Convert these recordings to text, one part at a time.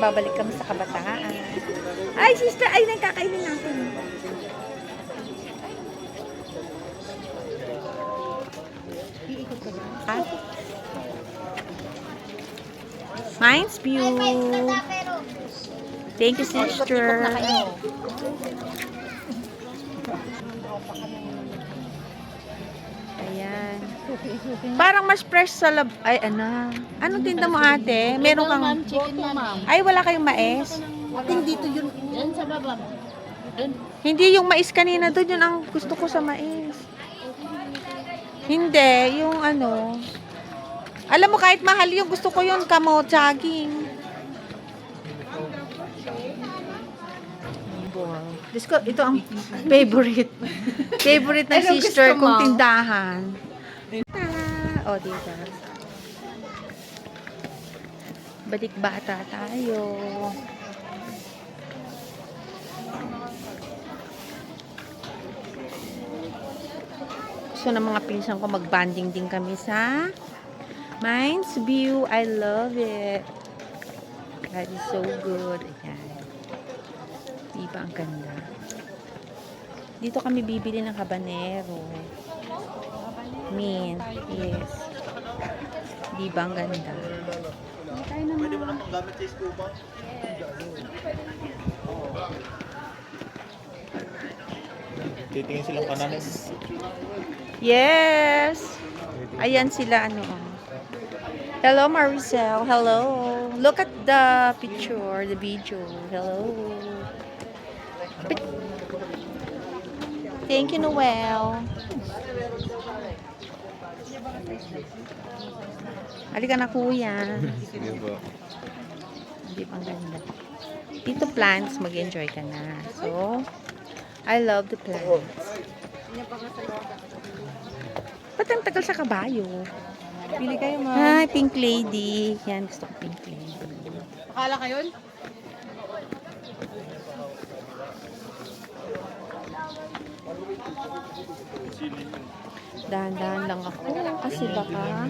babalik kami sa kabataan. Ay, sister! Ay, nagkakainin natin. Iikot ka ba? Mine's view. Thank you, sister. Ayan. Parang mas fresh sa lab. Ay, ano? Anong tinda mo, ate? Meron kang... Chicken, ma'am. Ay, wala kayong mais? Hindi dito yun. Yan sa baba. Hindi, yung mais kanina doon. Yun ang gusto ko sa mais. Hindi, yung ano... Alam mo, kahit mahal yung gusto ko yun, kamo, jogging. Ito ang favorite. Favorite ng sister kong tindahan. O, dito. Balik bata tayo. Gusto ng mga pinsan ko mag-banding din kami sa Mine's View. I love it. That is so good. Ayan. Diba ang ganda? Dito kami bibili ng habanero. Mint. Yes. Diba ang ganda? Pwede mo lang panggamit sa scuba? Titingin silang kanan. Yes! Ayan sila, ano. Hello, Maricel. Hello. Look at the picture, the video. Hello. Thank you, Noel. Halika na, kuya. Sige po. Hindi pang ganda. Dito plants, mag-enjoy ka na. So, I love the plants. Ba't ang tagal sa kabayo? Pili kayo, ma'am. Ay, pink lady. Yan, gusto ko pink lady. Akala kayo? Dahan-dahan lang ako. Kasi baka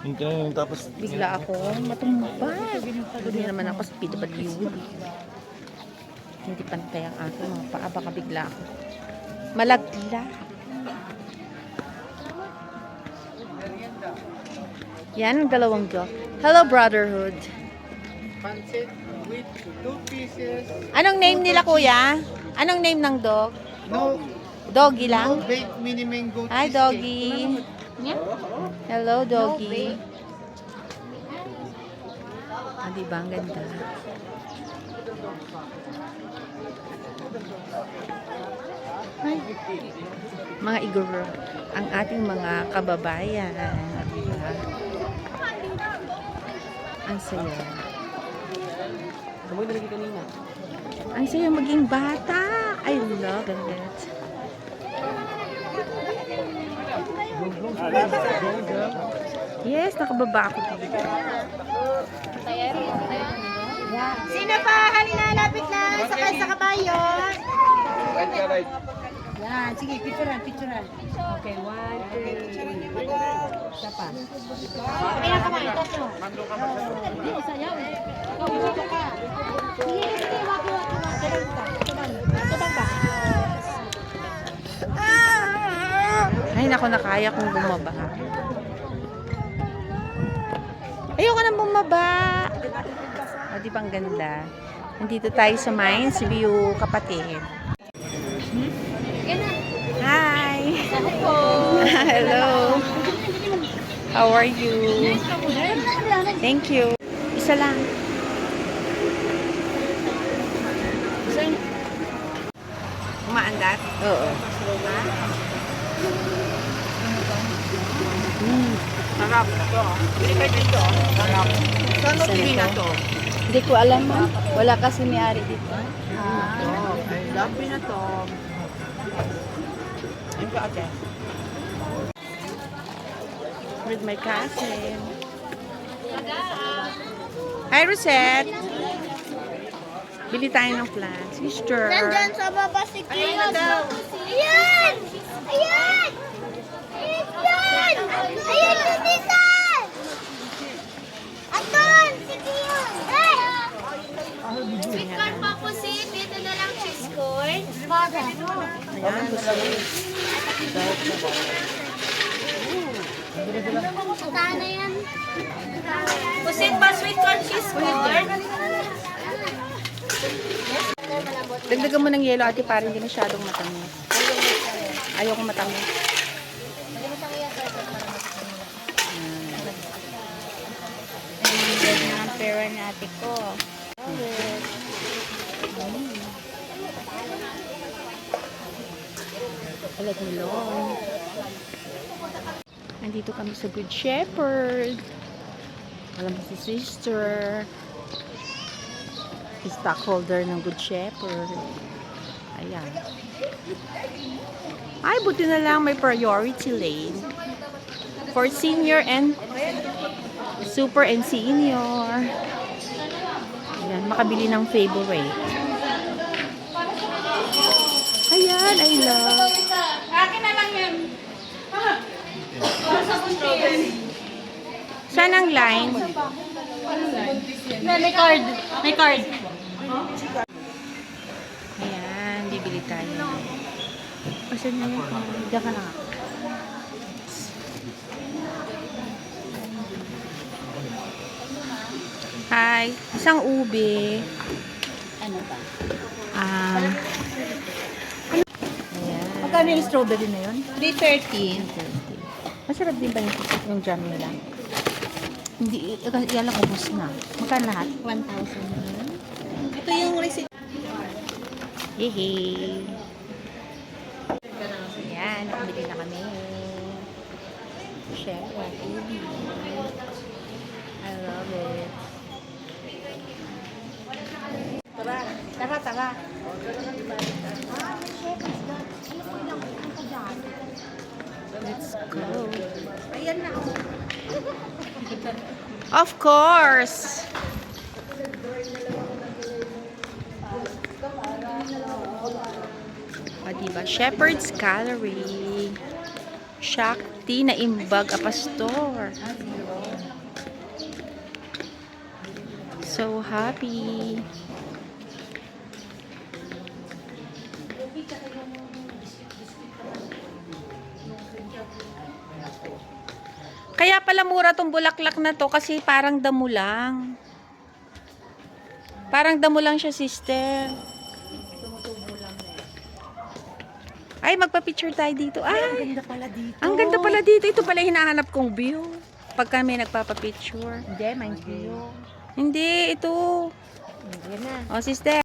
Yung tapos bigla ako matumba. Hindi naman ako sa PWD. Hindi pantay ang aking mga paa. Baka bigla ako malagla. Yan ang dalawang dog. Hello, brotherhood. pancit with 2 pieces. Anong name nila, kuya? Anong name ng dog? No, Doggy lang? baked mini mango Hi, doggy. Hello, doggy. Ah, diba? Ang ganda. Ay. Mga iguro. Ang ating mga kababayan. Diba? Ang saya. Ang saya maging bata. I love it. Yes, nakababa ako dito. Sino pa? Halina, lapit na. Sakay sa kabayo. Yan, sige, picturean. Okay, 1, 2, 3. Isa pa. Kaya kamay, tatlo. Hindi, sayaw eh. Dito ka. Sige, waki. Tutang ka. Ay, naku, nakaya kong bumaba. Ayoko nang bumaba. O, di ba ang ganda? Nandito tayo sa Mine's View, kapatid. Hi! Hello! How are you? Thank you. Isa lang. Umaangat? Oo. Sarap. Hindi kayo dito. Sarap. Saan mo pili na to? Hindi ko alam, ma'am. Wala kasi may-ari dito. I love na to. Ayun ka, ate. With my cousin. Hi, Rosette. Bili tayo ng plants. Sister. Nandyan sa baba si Kios. Ayan! Ayan! Ayan! Ayan, Titisan! Aton! Si Kios! Ayan, gusto ko. Saan na yan? Pusit ba sweet corn cheese corn? Dagdagan mo ng yelo, ate, para hindi masyadong matamis. Ayoko matamis. Ganda na ang pera ni ate ko. Alag melon. Nandito kami sa Good Shepherd. Alam mo si sister. Si stockholder ng Good Shepherd. Ayan. Ay, buti na lang may priority lane. For senior and super and senior. Ayan, makabili ng favorite. Ayan, I love. Akin na lang yun. Saan ang line? May card. May card. Ayan, bibili tayo. Asan na yun? Diyan ka na nga. Hi, isang ube. Ano ba? Ayan. Magkano yung strawberry na yun? 330. Masarap din ba yung jam nila? Hindi, yan lang ubos na. Magkano lahat? 1,000. Ito yung receipt. Yehey! Ayan, nakabili na kami. Siyempre, ubi. I love it. Tara, tara. Let's go. Ayan na. Of course! O, diba? Shepherd's Gallery. Shakti na imbag a pastor. So happy. Kaya pala mura tong bulaklak na to kasi parang damo lang. Parang damo lang siya, sister. Ay, magpa-picture tayo dito. Ay, Ang ganda pala dito. ang ganda pala dito. Ito pala hinahanap kong view. Pag kami nagpapa-picture. Hindi, mind you. Hindi, ito. Yan na. O, sister.